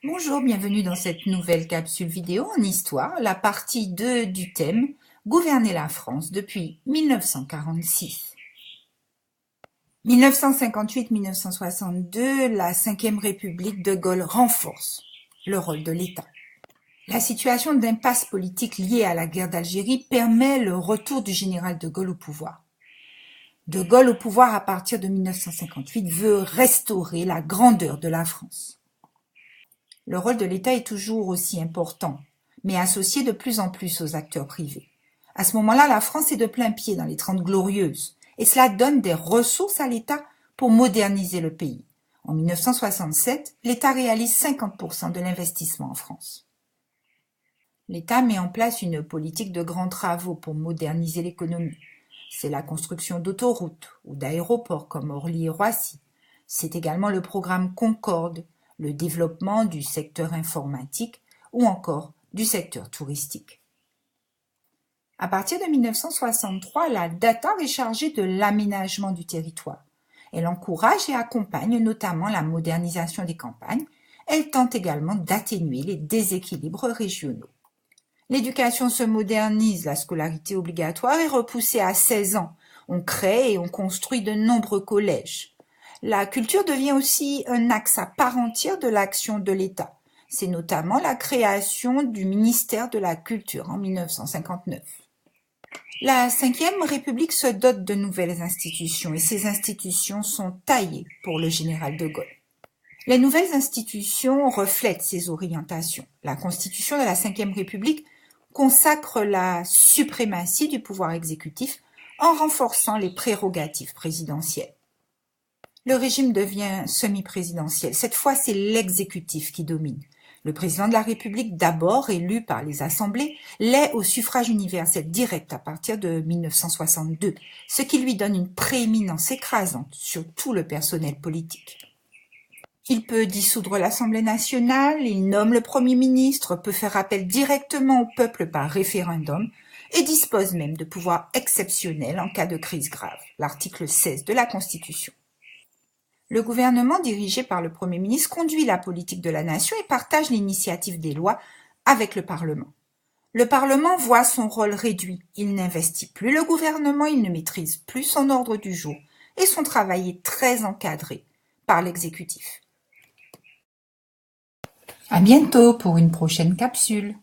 Bonjour, bienvenue dans cette nouvelle capsule vidéo en histoire, la partie 2 du thème « Gouverner la France depuis 1946 ». 1958-1962, la Ve République de Gaulle renforce le rôle de l'État. La situation d'impasse politique liée à la guerre d'Algérie permet le retour du général de Gaulle au pouvoir. De Gaulle au pouvoir à partir de 1958 veut restaurer la grandeur de la France. Le rôle de l'État est toujours aussi important, mais associé de plus en plus aux acteurs privés. À ce moment-là, la France est de plein pied dans les 30 Glorieuses, et cela donne des ressources à l'État pour moderniser le pays. En 1967, l'État réalise 50% de l'investissement en France. L'État met en place une politique de grands travaux pour moderniser l'économie. C'est la construction d'autoroutes ou d'aéroports comme Orly et Roissy. C'est également le programme Concorde, le développement du secteur informatique ou encore du secteur touristique. À partir de 1963, la Datar est chargée de l'aménagement du territoire. Elle encourage et accompagne notamment la modernisation des campagnes. Elle tente également d'atténuer les déséquilibres régionaux. L'éducation se modernise, la scolarité obligatoire est repoussée à 16 ans. On crée et on construit de nombreux collèges. La culture devient aussi un axe à part entière de l'action de l'État. C'est notamment la création du ministère de la Culture en 1959. La Ve République se dote de nouvelles institutions et ces institutions sont taillées pour le général de Gaulle. Les nouvelles institutions reflètent ces orientations. La Constitution de la Ve République consacre la suprématie du pouvoir exécutif en renforçant les prérogatives présidentielles. Le régime devient semi-présidentiel. Cette fois, c'est l'exécutif qui domine. Le président de la République, d'abord élu par les assemblées, l'est au suffrage universel direct à partir de 1962, ce qui lui donne une prééminence écrasante sur tout le personnel politique. Il peut dissoudre l'Assemblée nationale, il nomme le Premier ministre, peut faire appel directement au peuple par référendum et dispose même de pouvoirs exceptionnels en cas de crise grave, l'article 16 de la Constitution. Le gouvernement dirigé par le Premier ministre conduit la politique de la nation et partage l'initiative des lois avec le Parlement. Le Parlement voit son rôle réduit, il n'investit plus le gouvernement, il ne maîtrise plus son ordre du jour et son travail est très encadré par l'exécutif. À bientôt pour une prochaine capsule.